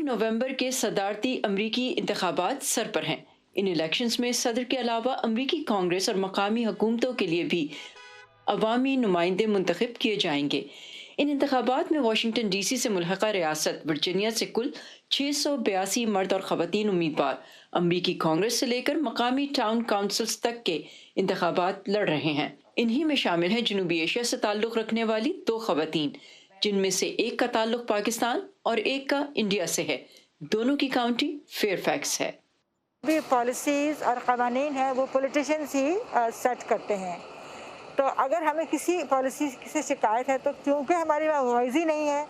نومبر کے صدارتی امریکی انتخابات سر پر ہیں۔ ان الیکشنز میں صدر کے علاوہ امریکی کانگریس اور مقامی حکومتوں کے لیے بھی عوامی نمائندے منتخب کیے جائیں گے۔ ان انتخابات میں واشنگٹن ڈی سی سے ملحقہ ریاست ورجینیا سے کل 682 مرد اور خواتین امیدوار امریکی کانگریس سے لے کر مقامی ٹاؤن کونسلز تک کے انتخابات لڑ رہے ہیں۔ انہی میں شامل ہیں جنوبی ایشیا سے تعلق رکھنے والی 2 خواتین، جن میں سے ایک کا تعلق پاکستان اور ایک کا انڈیا سے ہے۔ دونوں کی کاؤنٹی فیئر فیکس ہے۔ بھی پالیسیز اور قوانین ہیں وہ پولیٹیشینز ہی سیٹ کرتے ہیں، تو اگر ہمیں کسی پالیسی سے شکایت ہے تو کیونکہ ہماری وائس ہی نہیں ہے،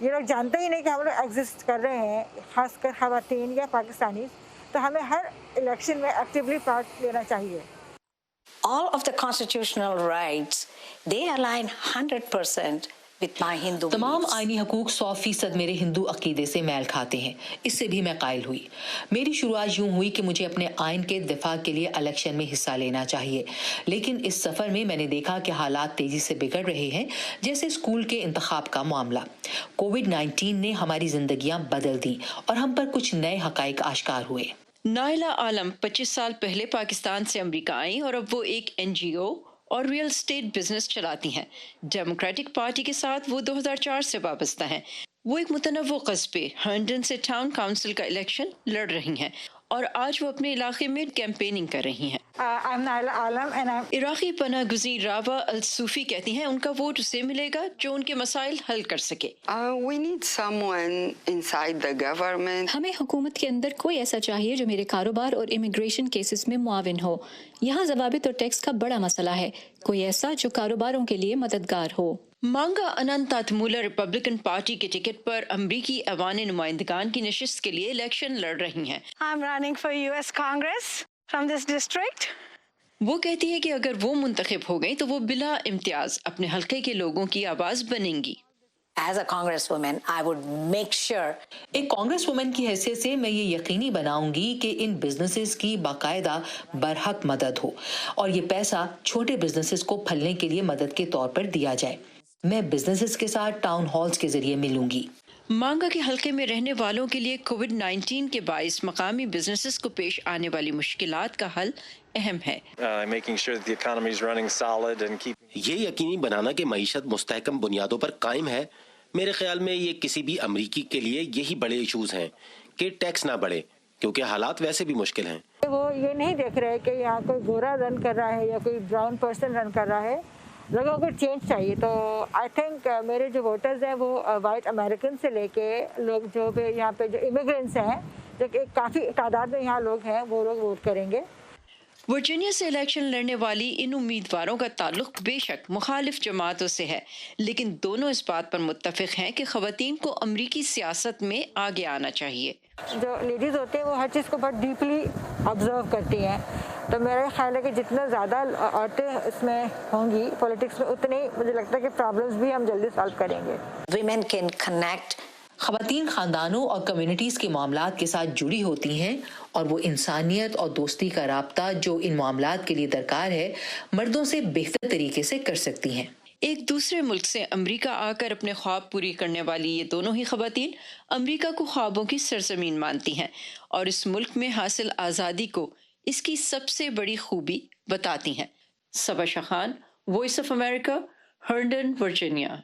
یہ لوگ جانتے ہی نہیں کہ ہم لوگ ایگزسٹ کر رہے ہیں، خاص کر خواتین یا پاکستانی، تو ہمیں ہر الیکشن میں ایکٹیولی پارٹ لینا چاہیے۔ All of the constitutional rights, they align 100% with my Hindu تمام beliefs. آئینی حقوق 100% میرے ہندو عقیدے سے میل کھاتے ہیں۔ اس سے بھی میں قائل ہوئی۔ میری شروعات یوں ہوئی کہ مجھے اپنے آئین کے دفاع کے لیے الیکشن میں حصہ لینا چاہیے، لیکن اس سفر میں میں نے دیکھا کہ حالات تیزی سے بگڑ رہے ہیں، جیسے اسکول کے انتخاب کا معاملہ۔ کووڈ-19 نے ہماری زندگیاں بدل دیں اور ہم پر کچھ نئے حقائق آشکار ہوئے۔ نائلہ عالم 25 سال پہلے پاکستان سے امریکہ آئیں اور اب وہ ایک NGO اور ریئل اسٹیٹ بزنس چلاتی ہیں۔ ڈیموکریٹک پارٹی کے ساتھ وہ 2004 سے وابستہ ہیں۔ وہ ایک متنوع قصبے ہرنڈن سے ٹاؤن کونسل کا الیکشن لڑ رہی ہیں اور آج وہ اپنے علاقے میں کیمپیننگ کر رہی ہیں۔ عراقی پناہ گزین راوا الصوفی کہتی ہیں ان کا ووٹ اسے ملے گا جو ان کے مسائل حل کر سکے۔ We need someone inside the government. ہمیں حکومت کے اندر کوئی ایسا چاہیے جو میرے کاروبار اور امیگریشن کیسز میں معاون ہو۔ یہاں ضوابط اور ٹیکس کا بڑا مسئلہ ہے، کوئی ایسا جو کاروباروں کے لیے مددگار ہو۔ مانگا اننتاتمولا ریپبلکن پارٹی کے ٹکٹ پر امریکی ایوان نمائندگان کی نشست کے لیے الیکشن لڑ رہی ہیں۔ I'm running for US Congress from this district. وہ کہتی ہے کہ اگر وہ منتخب ہو گئیں تو وہ بلا امتیاز اپنے حلقے کے لوگوں کی آواز بنیں گی۔ As a congresswoman, I would make sure ایک کانگریس وومن کی حیثیت سے میں یہ یقینی بناؤں گی کہ ان بزنسز کی باقاعدہ برحق مدد ہو اور یہ پیسہ چھوٹے بزنسز کو پھلنے کے لیے مدد کے طور پر دیا جائے۔ میں بزنسز کے ساتھ ٹاؤن ہالز کے ذریعے ملوں گی۔ مانگا کے حلقے میں رہنے والوں کے لیے کووڈ-19 کے باعث مقامی بزنسز کو پیش آنے والی مشکلات کا حل اہم ہے۔ یہ یقینی بنانا کہ معیشت مستحکم بنیادوں پر قائم ہے، میرے خیال میں یہ کسی بھی امریکی کے لیے یہی بڑے ایشوز ہیں کہ ٹیکس نہ بڑھے، کیونکہ حالات ویسے بھی مشکل ہیں۔ وہ یہ نہیں دیکھ رہے کہ یہاں کوئی گورا رن کر رہا ہے یا کوئی براؤن پرسن رن کر رہا ہے، لوگوں کو چینج چاہیے۔ تو آئی تھنک میرے جو ووٹرز ہیں وہ وائٹ امریکن سے لے کے لوگ جو بھی یہاں پہ جو امیگرینٹس ہیں، جو کہ کافی تعداد میں یہاں لوگ ہیں، وہ لوگ ووٹ کریں گے۔ ورجینیا سے الیکشن لڑنے والی ان امیدواروں کا تعلق بے شک مخالف جماعتوں سے ہے، لیکن دونوں اس بات پر متفق ہیں کہ خواتین کو امریکی سیاست میں آگے آنا چاہیے۔ جو لیڈیز ہوتی ہیں وہ ہر چیز کو بہت ڈیپلی آبزرو کرتی ہیں، تو میرا خیال ہے کہ جتنا زیادہ عورتیں اس میں ہوں گی پولیٹکس میں، اتنی مجھے لگتا ہے کہ پرابلمس بھی ہم جلدی سالو کریں گے۔ women can connect. خواتین خاندانوں اور کمیونٹیز کے معاملات کے ساتھ جڑی ہوتی ہیں اور وہ انسانیت اور دوستی کا رابطہ جو ان معاملات کے لیے درکار ہے مردوں سے بہتر طریقے سے کر سکتی ہیں۔ ایک دوسرے ملک سے امریکہ آ کر اپنے خواب پوری کرنے والی یہ دونوں ہی خواتین امریکہ کو خوابوں کی سرزمین مانتی ہیں اور اس ملک میں حاصل آزادی کو اس کی سب سے بڑی خوبی بتاتی ہیں۔ Saba Shah Khan, Voice of America, Herndon, Virginia.